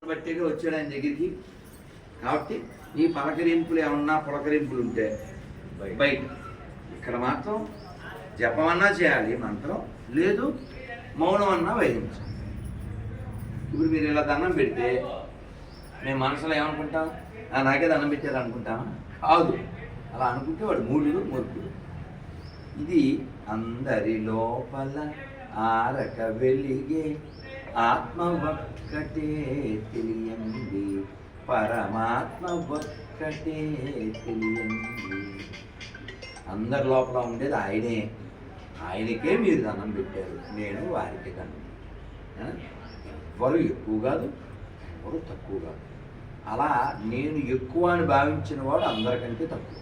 బట్టిగా వచ్చాడు ఆయన దగ్గరికి. కాబట్టి ఈ పలకరింపులు ఏమన్నా పులకరింపులు ఉంటే బయట, ఇక్కడ మాత్రం జపమన్నా చేయాలి మంత్రం, లేదు మౌనం అన్నా వహించాలి. ఇప్పుడు మీరు ఇలా దండం పెడితే మేము మనసులో ఏమనుకుంటాం, నాకే దండం పెట్టారు అనుకుంటామా? కాదు. అలా అనుకుంటే వాడు మూఢుడు మూర్ఖుడు. ఇది అందరి లోపల ఆరక వెలిగే ఆత్మ ఒక్కటే తెలియండి, పరమాత్మ ఒక్కటే తెలియండి. అందరి లోపల ఉండేది ఆయనే, ఆయనకే మీరు దండం పెట్టారు, నేను వారికే దండం. ఎవరు ఎక్కువ కాదు, ఎవరు తక్కువ కాదు. అలా నేను ఎక్కువ అని భావించిన వాడు అందరికంటే తక్కువ.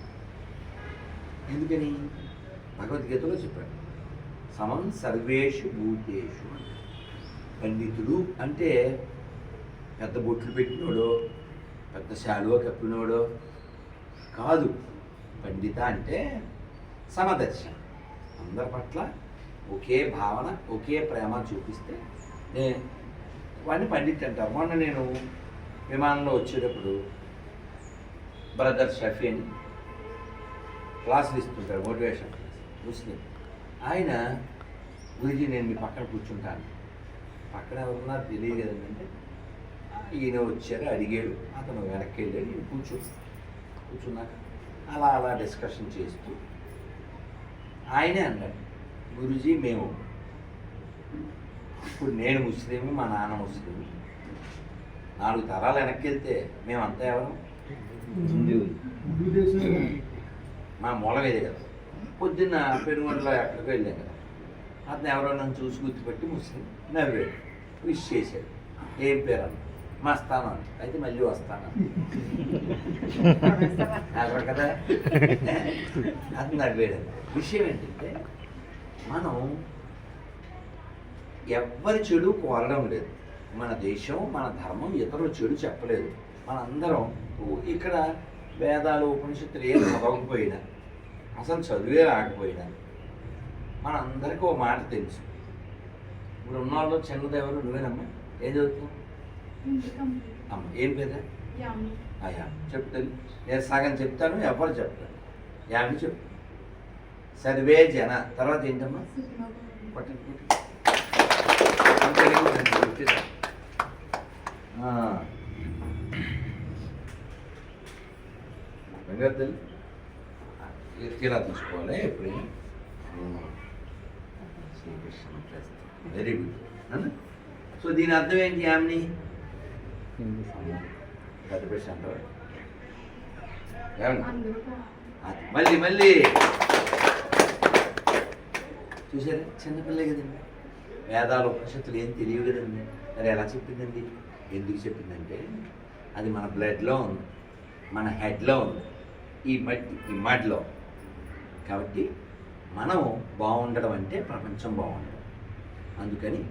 ఎందుకని? భగవద్గీతలో చెప్పాడు, సమం సర్వేషు భూతేషు. పండితుడు అంటే పెద్ద బొట్లు పెట్టినోడో పెద్ద శాలువ కప్పినోడో కాదు. పండిత అంటే సమదర్శనం, అందరి పట్ల ఒకే భావన ఒకే ప్రేమ చూపిస్తే వాడిని పండిత్ అంటారు. మొన్న నేను విమానంలో వచ్చేటప్పుడు బ్రదర్ షఫీ అని క్లాసులు ఇస్తుంటారు, మోటివేషన్ క్లాస్, ముస్లిం. ఆయన గురించి నేను మీ పక్కన కూర్చుంటాను. పక్కన ఎవరున్నారు తెలియదు కదంటే, ఈయన వచ్చారు, అడిగాడు, అతను వెనక్కి వెళ్ళాడు, నేను కూర్చున్నాక అలా అలా డిస్కషన్ చేస్తూ ఆయనే అన్నాడు, గురూజీ మేము ఇప్పుడు నేను ముస్లిం, మా నాన్న ముస్లిం, 4 తరాలు వెనక్కి వెళ్తే మేమంతా ఎవరు? మా మూల వేదే కదా. పొద్దున్న పెనుగొండలో ఎక్కడికి వెళ్ళాం కదా, అతను ఎవరో నన్ను చూసి గుర్తుపెట్టి ముస్లిం నవ్వాడు, విష్ చేశాడు. ఏం పేరు అన్న? మస్తాను అని. అయితే మళ్ళీ వస్తాను అక్కడ కదా. అది నవ్వాడు. విషయం ఏంటంటే, మనం ఎవ్వరి చెడు కోరడం లేదు. మన దేశం, మన ధర్మం ఇతరుల చెడు చెప్పలేదు. మనందరం ఇక్కడ వేదాలు ఉపనిషత్తులు ఏం చదవకపోయినా, అసలు చదివే రాకపోయినా, మనందరికీ ఒక మాట తెలుసు. ఇప్పుడు ఉన్నవాళ్ళు చిన్నదేవరు నువ్వేనమ్మా, ఏం చదువుతున్నావు? అమ్మ ఏం పేదా? అయ్యా చెప్తాను, నేను సగం చెప్తాను, ఎవరు చెప్తాను. యామి చెప్పు. సర్వే జన తర్వాత ఏంటమ్మా? వెంకటల్లి ఇలా తీసుకోవాలి ఎప్పుడైనా. Very good. సో దీని అర్థం ఏంటి? యామ్ని పెద్ద ప్రశ్న అంటారు. మళ్ళీ మళ్ళీ చూసారా, చిన్నపిల్లే కదండి, వేదాలు ఉపనిషత్తులు ఏం తెలియదు కదండి. మరి ఎలా చెప్పిందండి? ఎందుకు చెప్పిందంటే, అది మన బ్లడ్లో ఉంది, మన హెడ్లో ఉంది, ఈ మడ్లో. కాబట్టి మనం బాగుండడం అంటే ప్రపంచం బాగుండడం. అందుకని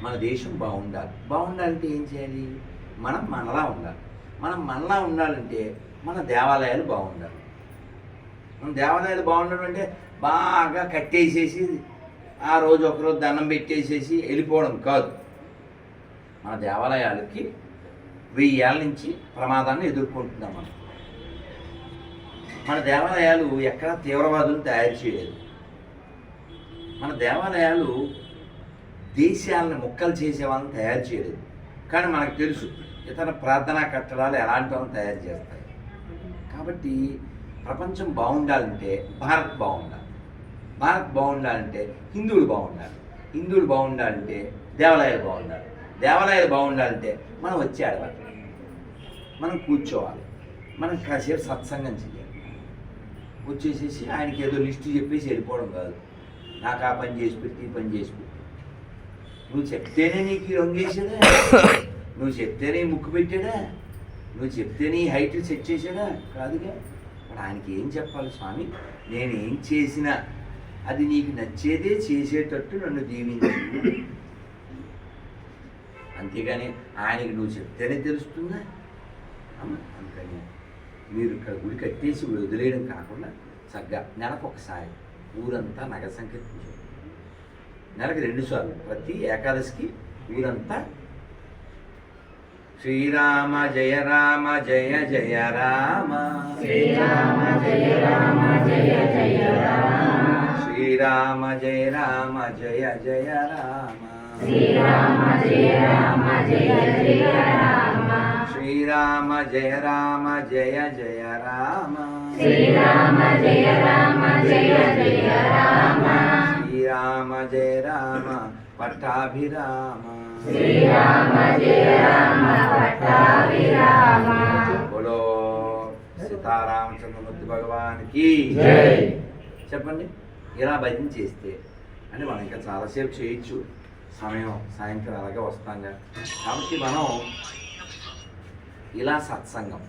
మన దేశం బాగుండాలి. బాగుండాలంటే ఏం చేయాలి? మనం మనలా ఉండాలి. మనం మనలా ఉండాలంటే మన దేవాలయాలు బాగుండాలి. మన దేవాలయాలు బాగుండడం అంటే బాగా కట్టేసేసి ఆ రోజు ఒకరోజు దండం పెట్టేసేసి వెళ్ళిపోవడం కాదు. మన దేవాలయాలకి 1000 ఏళ్ళ నుంచి ప్రమాదాన్ని ఎదుర్కొంటున్నాం మనం. మన దేవాలయాలు ఎక్కడా తీవ్రవాదులు తయారు చేయలేదు. మన దేవాలయాలు దేశాలను ముక్కలు చేసే వాళ్ళని తయారు చేయలేదు. కానీ మనకు తెలుసు ఇతర ప్రార్థనా కట్టడాలు ఎలాంటి వాళ్ళని తయారు చేస్తాయి. కాబట్టి ప్రపంచం బాగుండాలంటే భారత్ బాగుండాలి. భారత్ బాగుండాలంటే హిందువులు బాగుండాలి. హిందువులు బాగుండాలంటే దేవాలయాలు బాగుండాలి. దేవాలయాలు బాగుండాలంటే మనం వచ్చి ఆడవాలి, మనం కూర్చోవాలి, మనం కాసేపు సత్సంగం చేయాలి. వచ్చేసేసి ఆయనకి ఏదో లిస్టు చెప్పేసి వెళ్ళిపోవడం కాదు. నాకు ఆ పని చేసి పెట్టి, ఈ పని చేసి పెట్టి. నువ్వు చెప్తేనే నీకు లొంగేసాడా? నువ్వు చెప్తేనే ముక్కు పెట్టాడా? నువ్వు చెప్తేనే హైట్ సెట్ చేశాడా? కాదుగా. మరి ఆయనకి ఏం చెప్పాలి? స్వామి, నేనేం చేసినా అది నీకు నచ్చేదే చేసేటట్టు నన్ను దీవించు. అంతేగాని ఆయనకి నువ్వు చెప్తేనే తెలుస్తుందా? అమ్మ అందుకని మీరు ఇక్కడ గుడి కట్టేసి వదిలేయడం కాకుండా చక్కగా నెలకు ఒకసారి ఊరంతా నగర సంకీర్తన చేయండి. నెలకు 2 సార్లు ప్రతి ఏకాదశికి ఊరంతా శ్రీరామ జయ రామ జయ జయ రామ శ్రీరామ జయ రామ జయ జయ రామ శ్రీరామ జయ రామ జయ జయ రామ శ్రీరామ జయ రామ జయ జయ రామ శ్రీరామ జయ రామ జయ జయ రామ శ్రీరామ జయ రామ జయ జయ రామ శ్రీరామ జయ రామ పట్టాభిరామ శ్రీరామ జయ రామ పట్టాభిరామ బోలో సీతారామచంద్రమూర్తి భగవానికి జై. చెప్పండి. ఇలా భజన చేస్తే అంటే మనం ఇంకా చాలాసేపు చేయొచ్చు, సమయం సాయంత్రం అలాగే వస్తాం కదా. కాబట్టి మనం ఇలా సత్సంగం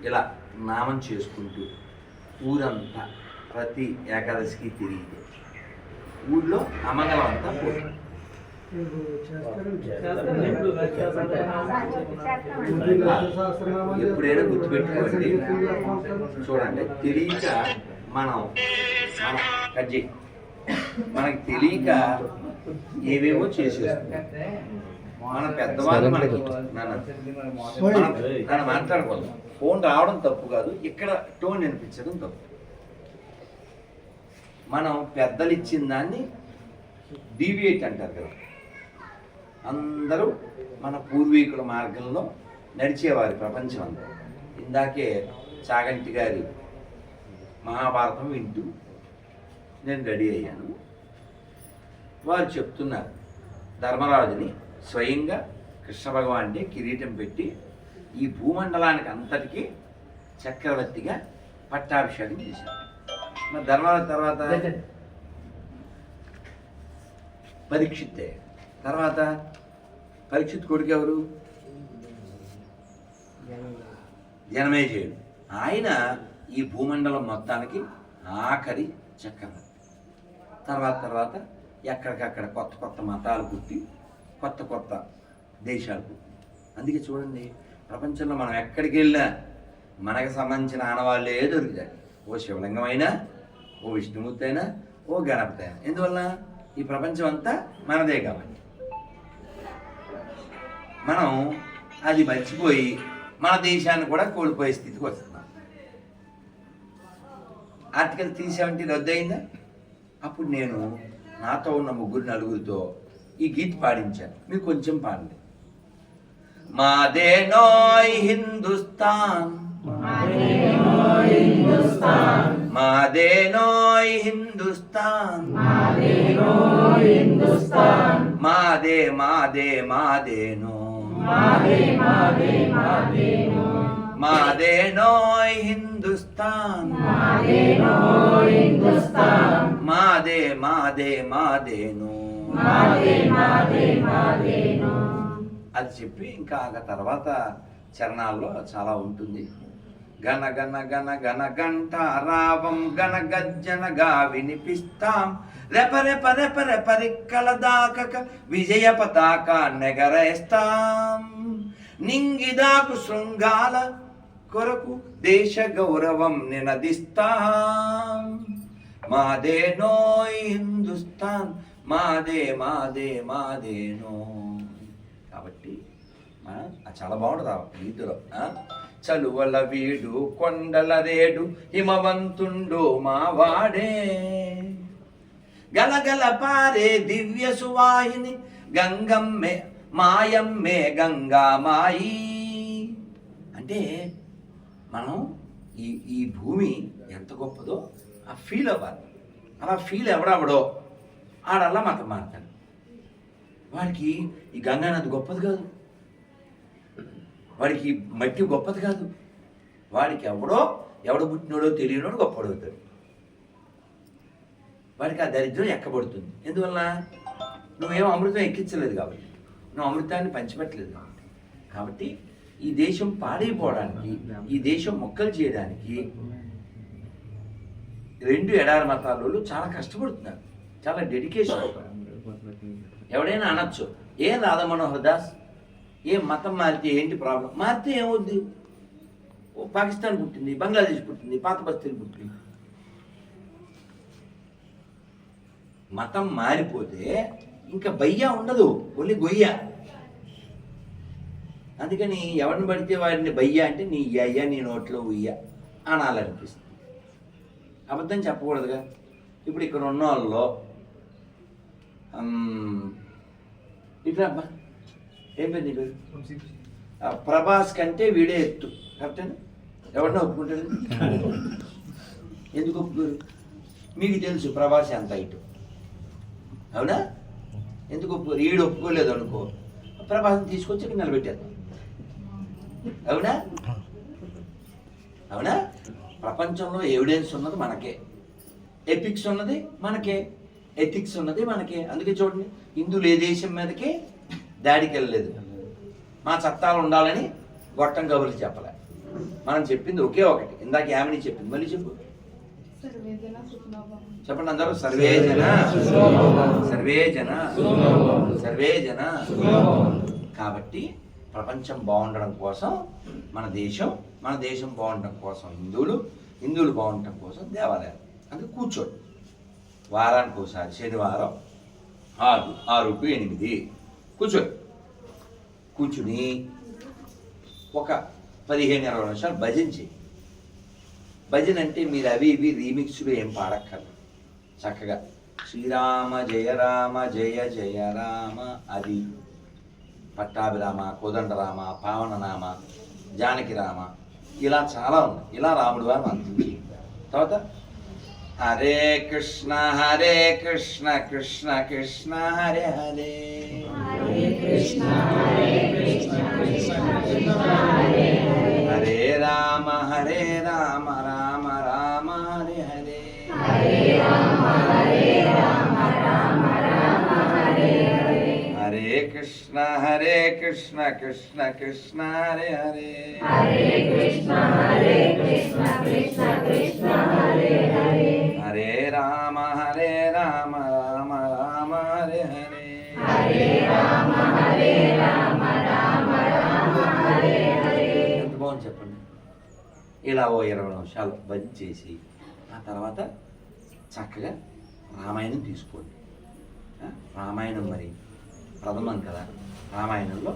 ఇలా నామం చేసుకుంటూ ఊరంతా ప్రతి ఏకాదశికి తిరిగితే ఊళ్ళో అమంగళం అంతా పోతుంది. ఎప్పుడైనా గుర్తుపెట్టుకోండి. చూడండి, తెలియక మనం కజ్జి మనకి తెలియక ఏవేవో చేసేస్తున్నాం. మన పెద్దవాళ్ళు మనకి నన్ను మాట్లాడకూడదు. ఫోన్ రావడం తప్పు కాదు, ఇక్కడ టోన్ వినిపించడం తప్పు. మనం పెద్దలు ఇచ్చిన దాన్ని డీవియేట్ అంటారు కదా. అందరూ మన పూర్వీకుల మార్గంలో నడిచేవారి ప్రపంచం అంతా. ఇందాకే చాగంటి గారి మహాభారతం వింటూ నేను రెడీ అయ్యాను. వారు చెప్తున్నారు, ధర్మరాజుని స్వయంగా కృష్ణ భగవానుడే కిరీటం పెట్టి ఈ భూమండలానికి అంతటికీ చక్రవర్తిగా పట్టాభిషేకం చేశారు. మరి ధర్మరాజు తర్వాత పరీక్షిత్తే. తర్వాత పరీక్షిత్ కొడుకు ఎవరు? జనమేజయుడు. ఆయన ఈ భూమండలం మొత్తానికి ఆఖరి చక్రవర్తి. తర్వాత ఎక్కడికక్కడ కొత్త కొత్త మతాలు పుట్టి కొత్త కొత్త దేశాలు పుట్టి. అందుకే చూడండి, ప్రపంచంలో మనం ఎక్కడికి వెళ్ళినా మనకు సంబంధించిన ఆనవాళ్ళే దొరుకుతాయి. ఓ శివలింగం అయినా, ఓ విష్ణుమూర్తి అయినా, ఓ గణపతి అయినా. ఎందువల్ల? ఈ ప్రపంచం అంతా మనదే కాబట్టి. మనం అది మర్చిపోయి మన దేశాన్ని కూడా కోల్పోయే స్థితికి వస్తున్నాం. ఆర్టికల్ 370 రద్దయిందా? అప్పుడు నేను నాతో ఉన్న నలుగురితో ఈ గీత పాడించాను. మీరు కొంచెం పాడండి. మాదేనోయ్ హిందుస్థాన్, మాదేనోయ్ హిందుస్థాన్, మాదే మాదే మాదేనో, మాదేనోయ్ హిందుస్థాన్, మాదే మాదే మాదేనో. అది చెప్పి ఇంకా ఆ తర్వాత చరణాల్లో చాలా ఉంటుంది. గణ గణ గణ గణ గంట రావం గణ గజ్జనగా వినిపిస్తాం, రెప రెప రెప రెప రిక్కల దాకక విజయ పతాక నెగరేస్తాం, నింగిదాకు శృంగాల కొరకు దేశ గౌరవం నినదిస్తాం, మాదేనోయ్ హిందుస్థాన్, మాదే మాదే మాదేనో. కాబట్టి చాలా బాగుంటుంది ఆ గీతలో. చలువల వీడు కొండల రేడు హిమవంతుండు మావాడే, గలగల పారే దివ్య సువాహిని గంగమ్మే మాయమ్మే గంగామాయి. అంటే మనం ఈ భూమి ఎంత గొప్పదో ఆ ఫీల్ అవ్వాలి. అలా ఫీల్ ఎవడవడో ఆడల్లా మతం మారుతాడు. వాడికి ఈ గంగా నది గొప్పది కాదు, వాడికి మట్టి గొప్పది కాదు, వాడికి ఎవడ పుట్టినోడో తెలియనోడు గొప్పడవుతాడు. వాడికి ఆ దరిద్రం ఎక్కబడుతుంది. ఎందువల్ల? నువ్వేమో అమృతం ఎక్కించలేదు కాబట్టి, నువ్వు అమృతాన్ని పంచిపెట్టలేదు కాబట్టి. కాబట్టి ఈ దేశం పాడైపోవడానికి, ఈ దేశం మొక్కలు చేయడానికి 2 ఎడారి మతాలు చాలా కష్టపడుతున్నారు, చాలా డెడికేషన్. ఎవడైనా అనొచ్చు, ఏం రాధా మనోహర్ దాస్, ఏం మతం మారితే ఏంటి ప్రాబ్లం? మారితే ఏమవుద్ది? పాకిస్తాన్ పుట్టింది, బంగ్లాదేశ్ పుట్టింది, పాత బస్తీలు పుట్టింది. మతం మారిపోతే ఇంకా బయ్య ఉండదు, ఓన్లీ గొయ్య. అందుకని ఎవరిని పడితే వాడిని బయ్య అంటే నీ అయ్యా నీ నోట్లో ఉయ్య అనాలనిపిస్తుంది. అబద్ధం చెప్పకూడదుగా. ఇప్పుడు ఇక్కడ ఉన్న వాళ్ళలో ఇట్లా అబ్బా ఏం పేరు నీ పేరు? ప్రభాస్ కంటే వీడే ఎత్తు కరెక్టేనా? ఎవరినో ఒప్పుకుంటాడు. ఎందుకు ఒప్పుకోరు? మీకు తెలుసు ప్రభాస్ ఎంత హైట్, అవునా? ఎందుకు ఒప్పుకోరు? ఈడు ఒప్పుకోలేదు అనుకో, ప్రభాస్ని తీసుకొచ్చి ఇక్కడ నిలబెట్టేద్దాం, అవునా? అవునా? ప్రపంచంలో ఎవిడెన్స్ ఉన్నది మనకే, ఎపిక్స్ ఉన్నది మనకే, ఎథిక్స్ ఉన్నది మనకే. అందుకే చూడండి, హిందువులు ఏ దేశం మీదకి దాడికి వెళ్ళలేదు. మా చట్టాలు ఉండాలని గొట్టం కబుర్లు చెప్పలే. మనం చెప్పింది ఒకే ఒకటి, ఇందాక యామిని చెప్పింది, మళ్ళీ చెప్పు. చెప్పండి అందరూ. సర్వే జన సర్వే జన సర్వే జన. కాబట్టి ప్రపంచం బాగుండడం కోసం మన దేశం బాగుండడం కోసం హిందువులు బాగుండటం కోసం దేవాలయాలు. అందుకే కూర్చోండి, వారానికి ఒకసారి శనివారం 6 to 8 కూర్చుని ఒక 15-20 నిమిషాలు భజన చేయి. భజన అంటే మీరు అవి ఇవి రీమిక్స్లు ఏం పాడక్కర్లేదు. చక్కగా శ్రీరామ జయ రామ జయ జయ రామ, అది పట్టాభిరామ, కోదండరామ, పావననామ, జానకిరామ, ఇలా చాలా ఉన్నాయి. ఇలా రాముడు వారు మంత్రించి తర్వాత హరే కృష్ణ కృష్ణ కృష్ణ హరే హరే, హరే రామ రామ రామ హరే హరే, హరే కృష్ణ కృష్ణ కృష్ణ హరే హరే, హరే రామ రామ హరే హరే. ఎంత బాగుంది చెప్పండి. ఇలా ఓ 20 నిమిషాలు భజన చేసి ఆ తర్వాత చక్కగా రామాయణం తీసుకోండి. రామాయణం మరి ప్రథమం కదా. రామాయణంలో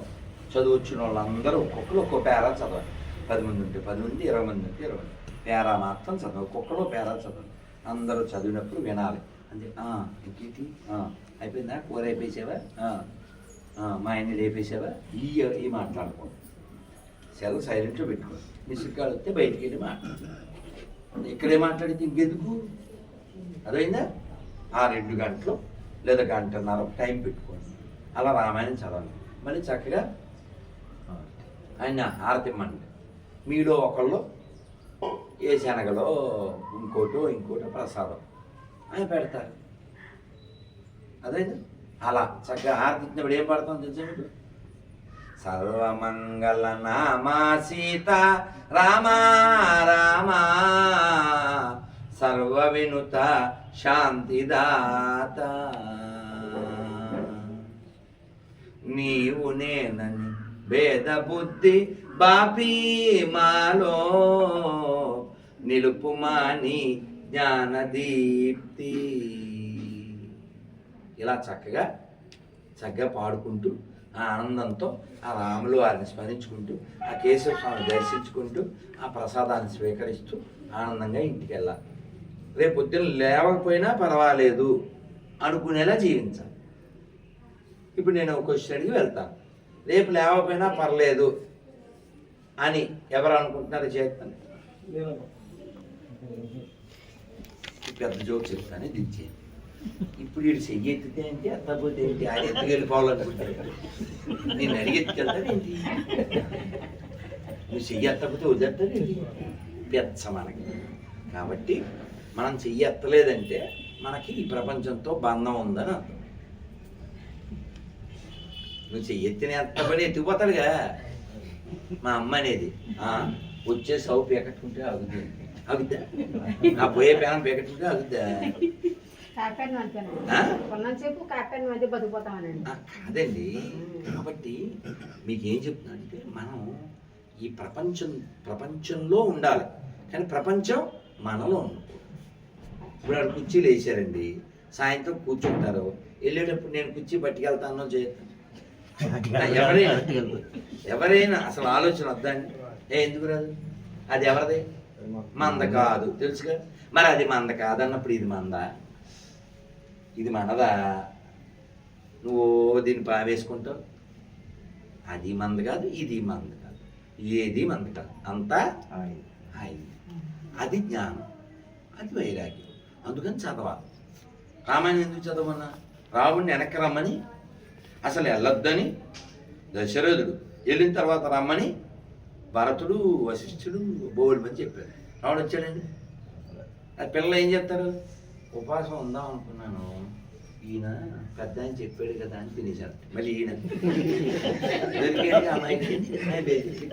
చదువొచ్చిన వాళ్ళందరూ ఒక్కొక్కరు ఒక్కో పేరా చదవాలి. 10 మంది ఉంటే 10 మంది, 20 మంది ఉంటే 20 మంది, పేరా మాత్రం చదవాలి. ఒక్కొక్కరు పేరా చదవాలి. అందరూ చదివినప్పుడు వినాలి. అంతే. ఇంకేంటి అయిపోయిందా? కూర అయిపోయేసావా? మా ఆయన్ని లేపేసావా? ఈ మాట్లాడుకోండి. సెల్ సైలెంట్లో పెట్టుకోండి. మిస్డ్ కాల్ వస్తే బయటికి వెళ్ళి మాట్లాడు. ఇక్కడే మాట్లాడితే ఇంకెందుకు? అదైందా? 2 గంటలు లేదా 1.5 గంటలు టైం పెట్టుకోండి. అలా రామాయణం చదవండి. మళ్ళీ చక్కగా ఆయన హారతిమ్మండి. మీలో ఒకళ్ళు ఏ శనగలో ఇంకోటో ప్రసాదం ఆయన పెడతారు. అదైనా అలా చక్కగా హారతిచ్చినప్పుడు ఏం పడతాం తెలుసా మీకు? సర్వమంగళ నామా సీత రామా రామా, సర్వ వినుత శాంతిదాత, నీవు నేనని భేద బుద్ధి బాపి మాలో నిలుపుమాని జ్ఞానదీప్తి. ఇలా చక్కగా పాడుకుంటూ ఆ ఆనందంతో ఆ రాములు వారిని స్మరించుకుంటూ ఆ కేశవ స్వామిని దర్శించుకుంటూ ఆ ప్రసాదాన్ని స్వీకరిస్తూ ఆనందంగా ఇంటికి వెళ్ళాలి. రేపు పొద్దున్న లేవకపోయినా పర్వాలేదు అనుకునేలా జీవించాలి. ఇప్పుడు నేను ఒక క్వశ్చన్ అడిగి వెళ్తాను. రేపు లేవకపోయినా పర్లేదు అని ఎవరు అనుకుంటున్నారు చేస్తాను? పెద్ద జోక్ చెప్తాను, దించే. ఇప్పుడు వీడు చెయ్యి ఎత్తితే ఏంటి, అత్తపోతే ఏంటి, ఆయన ఎత్తుకెళ్ళిపోవాలనుకుంటారు. నేను అడిగి ఎత్తుకెళ్తాను ఏంటి? నువ్వు చెయ్యి ఎత్తకపోతే వదిలేస్తాను ఏంటి? పెద్ద మనకి. కాబట్టి మనం చెయ్యి ఎత్తలేదంటే మనకి ఈ ప్రపంచంతో బంధం ఉందని అర్థం. నువ్వు చెయ్యి ఎత్తిన ఎత్తపడి ఎత్తిపోతాడుగా. మా అమ్మ అనేది వచ్చే సౌ పీకట్టుకుంటే ఆగుద్ది. ఆగుద్దా? ఆ పోయే పేనం పీకట్టుకుంటే ఆగుద్దా? కాదండి. కాబట్టి మీకేం చెప్తున్నా అంటే మనం ఈ ప్రపంచంలో ఉండాలి, కానీ ప్రపంచం మనలో ఉండకూడదు. ఇప్పుడు ఆడు కుర్చీలు వేసారండి, సాయంత్రం కూర్చుంటారు, వెళ్ళేటప్పుడు నేను కుర్చీ పట్టుకెళ్తానో చేస్తాను. ఎవరైనా అసలు ఆలోచన వద్దండి. ఎందుకు రాదు? అది ఎవరిది? మంద కాదు, తెలుసుగా. మరి అది మంద కాదన్నప్పుడు ఇది మందా? ఇది మనదా? నువ్వు దీన్ని పావేసుకుంటావు. అది మంద కాదు, ఇది మంద కాదు, ఏది మంద కాదు, అంతా ఆయన. అది జ్ఞానం, అది వైరాగ్యం. అందుకని చదవాలి. రామాయణం ఎందుకు చదవమన్నా? రాముడిని వెనక్కి రమ్మని, అసలు వెళ్ళొద్దని దశరథుడు, వెళ్ళిన తర్వాత రమ్మని భరతుడు వశిష్ఠుడు బోవుడు మంది చెప్పారు. రాముడు వచ్చాడండి. ఆ పిల్లలు ఏం చెప్తారు? ఉపవాసం ఉందాం అనుకున్నాను, ఈయన పెద్ద అని చెప్పాడు కదా అని తినేశారు. మళ్ళీ ఈయన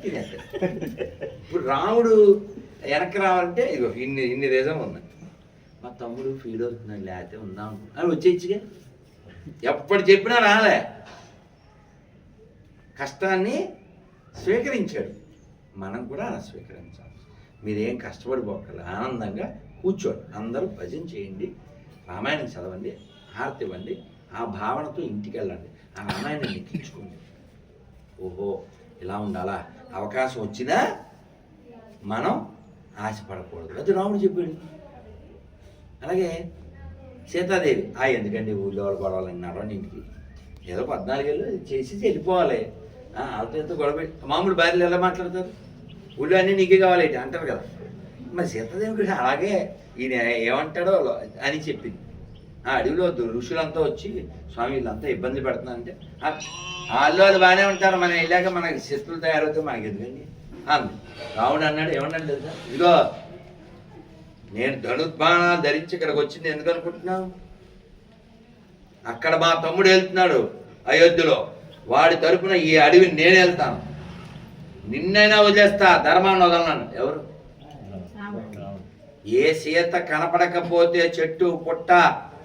తినేస్తారు. ఇప్పుడు రాముడు వెనక్కి రావాలంటే ఇగో ఇన్ని రీజన్లు ఉన్నాయి. మా తమ్ముడు ఫీల్ అవుతున్నాడు, లేకపోతే ఉందాం అని వచ్చేయచ్చుగా. ఎప్పుడు చెప్పినా రాలే. కష్టాన్ని స్వీకరించాడు, మనం కూడా అలా స్వీకరించాలి. మీరేం కష్టపడిపోకర్లేదు, ఆనందంగా కూర్చోండి, అందరూ భజన చేయండి, రామాయణం చదవండి, హారతి ఇవ్వండి, ఆ భావనతో ఇంటికి వెళ్ళండి, ఆ రామాయణాన్ని ఎక్కించుకోండి. ఓహో ఇలా ఉండాలా, అవకాశం వచ్చినా మనం ఆశపడకూడదు, అది రాముడు చెప్పాడు. అలాగే సీతాదేవి, ఎందుకండి ఊళ్ళో వాళ్ళు గొడవలు ఇంటికి ఏదో 14 ఏళ్ళు చేసి వెళ్ళిపోవాలి. వాళ్ళతో ఎంతో గొడవ మామూలు భార్యలు ఎలా మాట్లాడతారు? ఊళ్ళో అన్నీ నీకే కావాలి అంటారు కదా. మరి సీతాదేవి కూడా అలాగే ఈయన ఏమంటాడో అని చెప్పింది. ఆ అడవిలో ఋషులంతా వచ్చి స్వామి వీళ్ళంతా ఇబ్బంది పెడుతున్నారంటే వాళ్ళు బాగానే ఉంటారు, మనం వెళ్ళాక మనకి శత్రులు తయారవుతాయి, మనకి ఎందుకండి అంది. రావుడు అన్నాడు, ఏమన్నాడు తెలుసా? ఇదిగో నేను ధనుర్బాణాలు ధరించి ఇక్కడికి వచ్చింది ఎందుకు అనుకుంటున్నావు? అక్కడ మా తమ్ముడు వెళ్తున్నాడు అయోధ్యలో, వాడి తరపున ఈ అడవిని నేను వెళ్తాను, నిన్నైనా వదిలేస్తా, ధర్మాన్ని వదలన్నాను. ఎవరు? ఏ సీత కనపడకపోతే చెట్టు పుట్ట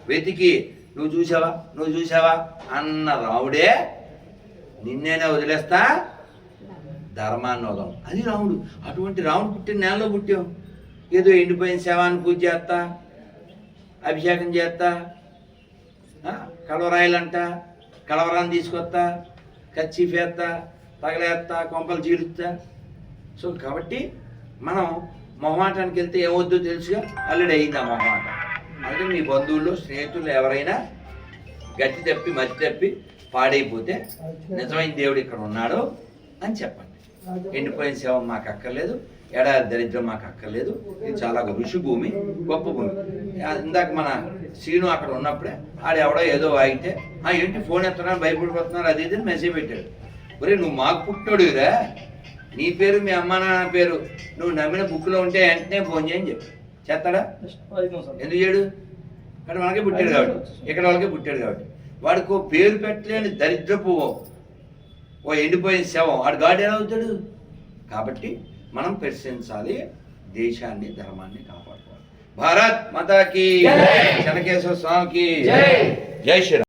వెతికి నువ్వు చూసావా అన్న రాముడే నిన్నైనా వదిలేస్తా, ధర్మాన్ని వదలం. అది రాముడు. అటువంటి రాముడు పుట్టిన నేలలో పుట్టాం. ఏదో ఎండిపోయిన శవాన్ని పూజ చేస్తా, అభిషేకం చేస్తా, కలవరాయలంట, కలవరాన్ని తీసుకొస్తా, కచ్చీఫ్ వేస్తా, తగలేస్తా, కొంపలు చీలుస్తా. సో కాబట్టి మనం మొహమాటానికి వెళ్తే ఏమొద్దో తెలుసుగా, ఆల్రెడీ అయింది ఆ మొహమాట. అందుకే మీ బంధువుల్లో స్నేహితులు ఎవరైనా గట్టి తప్పి మతి తప్పి పాడైపోతే నిజమైన దేవుడు ఇక్కడ ఉన్నాడు అని చెప్పండి. ఎండిపోయిన శవం మాకు అక్కర్లేదు, ఎడారి దరిద్రం మాకు అక్కర్లేదు, ఇది చాలా ఋషి భూమి, గొప్ప భూమి. ఇందాక మన శ్రీను అక్కడ ఉన్నప్పుడే ఆడెవడో ఏదో వాగితే ఏంటి ఫోన్ ఎత్తనా భయపడిపోతున్నారు అది ఇది మెసేజ్ పెట్టాడు. ఒరే నువ్వు మాకు పుట్టినోడురా, నీ పేరు మీ అమ్మ నాన్న పేరు నువ్వు నమ్మిన బుక్లో ఉంటే వెంటనే ఫోన్ చేయని చెప్పు. చేస్తాడా? ఎందుకు చేయడు? కానీ మనకే పుట్టాడు కాబట్టి, ఇక్కడ వాళ్ళకే పుట్టాడు కాబట్టి. వాడికి పేరు పెట్టలేని దరిద్రపు ఓ ఎండిపోయిన శవం వాడు గాడు ఎలా అవుతాడు? కాబట్టి మనం ప్రశ్నించాలి, దేశాన్ని ధర్మాన్ని కాపాడుకోవాలి. భారత్ మాతాకి, చెన్నకేశ్వర స్వామికి జై శ్రీరామ్.